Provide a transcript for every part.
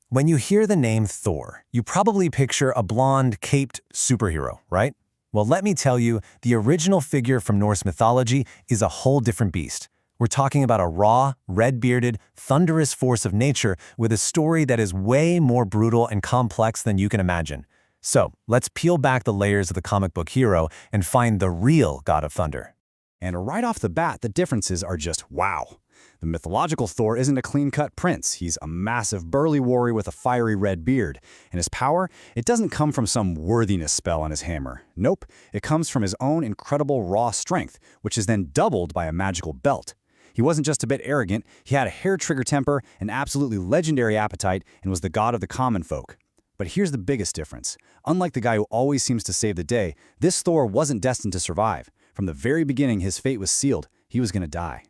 When you hear the name Thor, you probably picture a blonde, caped superhero, right? Well, let me tell you, the original figure from Norse mythology is a whole different beast. We're talking about a raw, red-bearded, thunderous force of nature with a story that is way more brutal and complex than you can imagine. So, let's peel back the layers of the comic book hero and find the real god of thunder. And right off the bat, the differences are just wow. The mythological Thor isn't a clean-cut prince. He's a massive, burly warrior with a fiery red beard. And his power, it doesn't come from some worthiness spell on his hammer. Nope, it comes from his own incredible raw strength, which is then doubled by a magical belt. He wasn't just a bit arrogant, he had a hair-trigger temper, an absolutely legendary appetite, and was the god of the common folk. But here's the biggest difference. Unlike the guy who always seems to save the day, this Thor wasn't destined to survive. From the very beginning, his fate was sealed. He was going to die.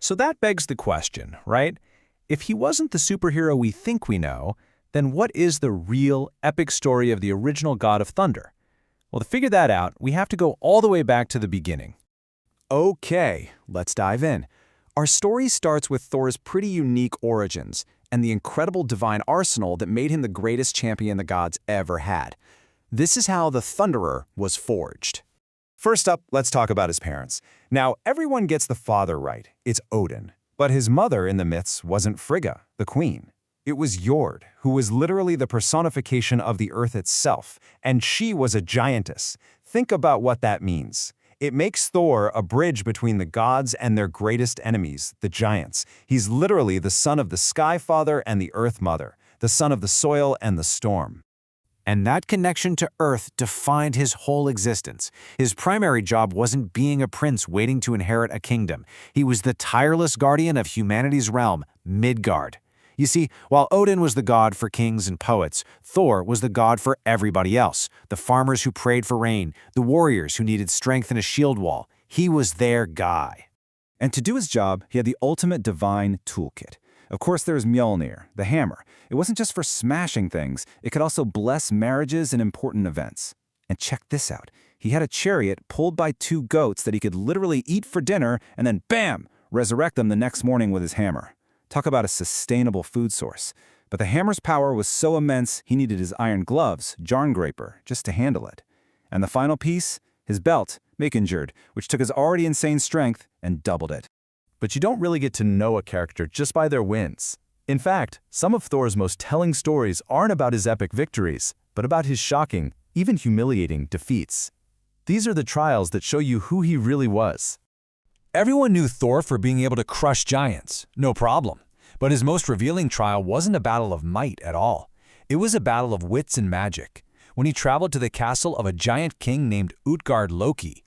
So that begs the question, right? If he wasn't the superhero we think we know, then what is the real epic story of the original god of thunder? Well, to figure that out, we have to go all the way back to the beginning. Okay, let's dive in. Our story starts with Thor's pretty unique origins and the incredible divine arsenal that made him the greatest champion the gods ever had. This is how the Thunderer was forged. First up, let's talk about his parents. Now, everyone gets the father right. It's Odin. But his mother in the myths wasn't Freyja, the queen. It was Jörð, who was literally the personification of the earth itself, and she was a giantess. Think about what that means. It makes Thor a bridge between the gods and their greatest enemies, the giants. He's literally the son of the Sky Father and the Earth Mother, the son of the soil and the storm. And that connection to Earth defined his whole existence. His primary job wasn't being a prince waiting to inherit a kingdom. He was the tireless guardian of humanity's realm, Midgard. You see, while Odin was the god for kings and poets, Thor was the god for everybody else. The farmers who prayed for rain, the warriors who needed strength in a shield wall. He was their guy. And to do his job, he had the ultimate divine toolkit. Of course, there's Mjölnir, the hammer. It wasn't just for smashing things, it could also bless marriages and important events. And check this out. He had a chariot pulled by 2 goats that he could literally eat for dinner and then, bam, resurrect them the next morning with his hammer. Talk about a sustainable food source. But the hammer's power was so immense, he needed his iron gloves, Járngreipr, just to handle it. And the final piece? His belt, Megingjörð, which took his already insane strength and doubled it. But you don't really get to know a character just by their wins. In fact, some of Thor's most telling stories aren't about his epic victories, but about his shocking, even humiliating defeats. These are the trials that show you who he really was. Everyone knew Thor for being able to crush giants, no problem. But his most revealing trial wasn't a battle of might at all. It was a battle of wits and magic, when he traveled to the castle of a giant king named Útgarða-Loki.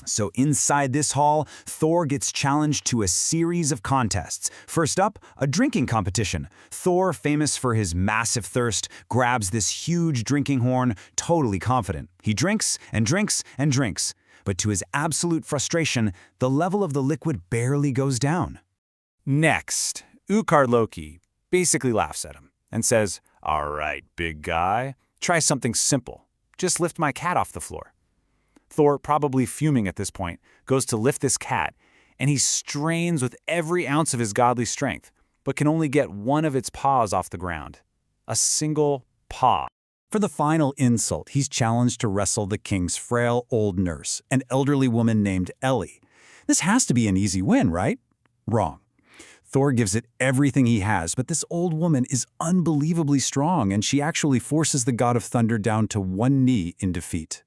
So inside this hall, Thor gets challenged to a series of contests. First up, a drinking competition. Thor, famous for his massive thirst, grabs this huge drinking horn, totally confident. He drinks and drinks and drinks. But to his absolute frustration, the level of the liquid barely goes down. Next, Útgarða-Loki basically laughs at him and says, "All right, big guy, try something simple. Just lift my cat off the floor." Thor, probably fuming at this point, goes to lift this cat, and he strains with every ounce of his godly strength, but can only get one of its paws off the ground. A single paw. For the final insult, he's challenged to wrestle the king's frail old nurse, an elderly woman named Ellie. This has to be an easy win, right? Wrong. Thor gives it everything he has, but this old woman is unbelievably strong, and she actually forces the god of thunder down to one knee in defeat.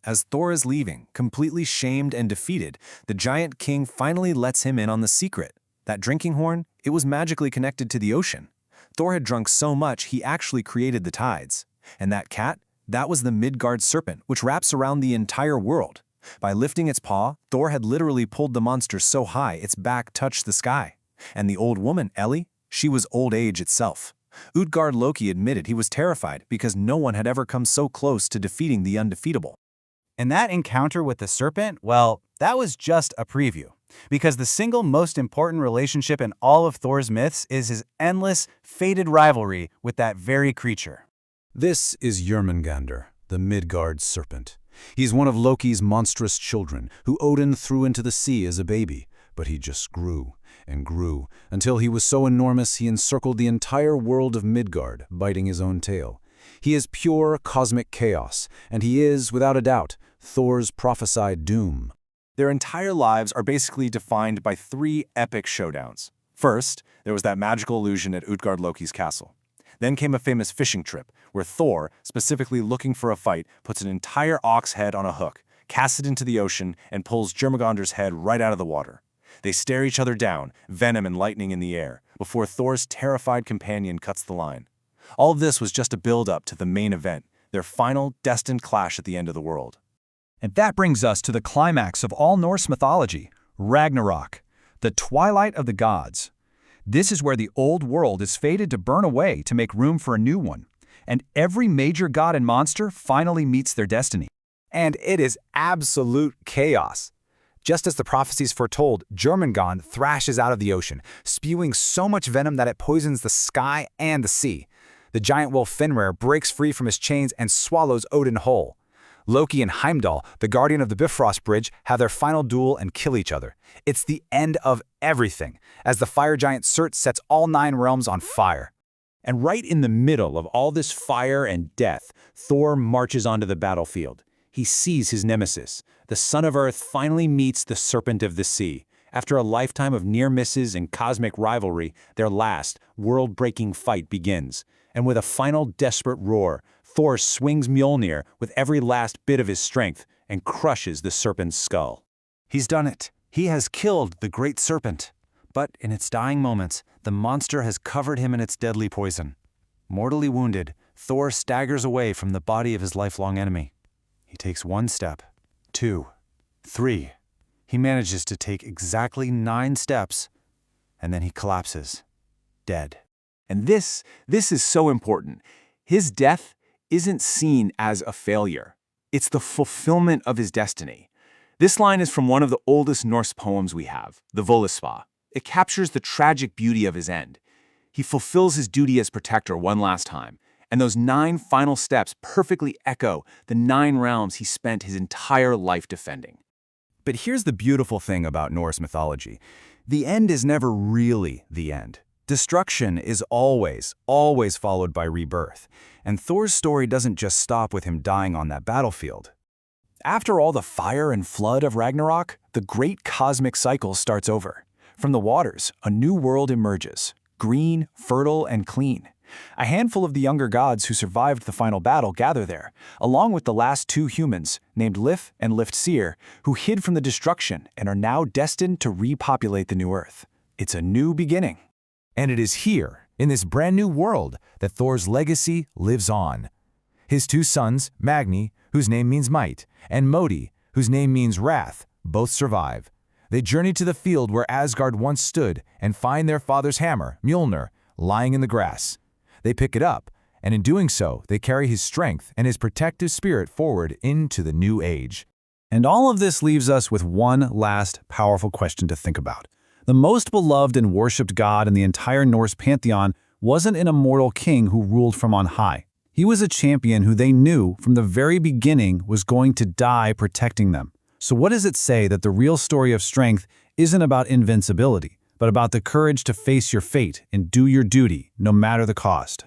As Thor is leaving, completely shamed and defeated, the giant king finally lets him in on the secret. That drinking horn, it was magically connected to the ocean. Thor had drunk so much he actually created the tides. And that cat, that was the Midgard Serpent, which wraps around the entire world. By lifting its paw, Thor had literally pulled the monster so high its back touched the sky. And the old woman, Ellie, she was old age itself. Útgarða-Loki admitted he was terrified because no one had ever come so close to defeating the undefeatable. And that encounter with the serpent, well, that was just a preview. Because the single most important relationship in all of Thor's myths is his endless, fated rivalry with that very creature. This is Jörmungandr, the Midgard Serpent. He's one of Loki's monstrous children, who Odin threw into the sea as a baby. but he just grew and grew until he was so enormous he encircled the entire world of Midgard, biting his own tail. He is pure cosmic chaos, and he is, without a doubt, Thor's prophesied doom. Their entire lives are basically defined by 3 epic showdowns. First, there was that magical illusion at Útgarða-Loki's castle. Then came a famous fishing trip, where Thor, specifically looking for a fight, puts an entire ox head on a hook, casts it into the ocean, and pulls Jörmungandr's head right out of the water. They stare each other down, venom and lightning in the air, before Thor's terrified companion cuts the line. All of this was just a build-up to the main event, their final, destined clash at the end of the world. And that brings us to the climax of all Norse mythology, Ragnarök, the twilight of the gods. This is where the old world is fated to burn away to make room for a new one, and every major god and monster finally meets their destiny. And it is absolute chaos. Just as the prophecies foretold, Jörmungandr thrashes out of the ocean, spewing so much venom that it poisons the sky and the sea. The giant wolf Fenrir breaks free from his chains and swallows Odin whole. Loki and Heimdall, the guardian of the Bifrost Bridge, have their final duel and kill each other. It's the end of everything, as the fire giant Surt sets all 9 realms on fire. And right in the middle of all this fire and death, Thor marches onto the battlefield. He sees his nemesis. The son of Earth finally meets the serpent of the sea. After a lifetime of near misses and cosmic rivalry, their last, world-breaking fight begins. And with a final desperate roar, Thor swings Mjölnir with every last bit of his strength and crushes the serpent's skull. He's done it. He has killed the great serpent. But in its dying moments, the monster has covered him in its deadly poison. Mortally wounded, Thor staggers away from the body of his lifelong enemy. He takes 1 step, 2, 3. He manages to take exactly 9 steps, and then he collapses, dead. And this is so important. His death isn't seen as a failure. It's the fulfillment of his destiny. This line is from one of the oldest Norse poems we have, the Völuspá. It captures the tragic beauty of his end. He fulfills his duty as protector one last time, and those 9 final steps perfectly echo the 9 realms he spent his entire life defending. But here's the beautiful thing about Norse mythology. The end is never really the end. Destruction is always followed by rebirth. And Thor's story doesn't just stop with him dying on that battlefield. After all the fire and flood of Ragnarök, the great cosmic cycle starts over. From the waters, a new world emerges, green, fertile, and clean. A handful of the younger gods who survived the final battle gather there, along with the last 2 humans, named Lif and Liftsir, who hid from the destruction and are now destined to repopulate the new Earth. It's a new beginning. And it is here, in this brand new world, that Thor's legacy lives on. His 2 sons, Magni, whose name means might, and Modi, whose name means wrath, both survive. They journey to the field where Asgard once stood and find their father's hammer, Mjölnir, lying in the grass. They pick it up, and in doing so, they carry his strength and his protective spirit forward into the new age. And all of this leaves us with one last powerful question to think about. The most beloved and worshipped god in the entire Norse pantheon wasn't an immortal king who ruled from on high. He was a champion who they knew from the very beginning was going to die protecting them. So what does it say that the real story of strength isn't about invincibility, but about the courage to face your fate and do your duty, no matter the cost?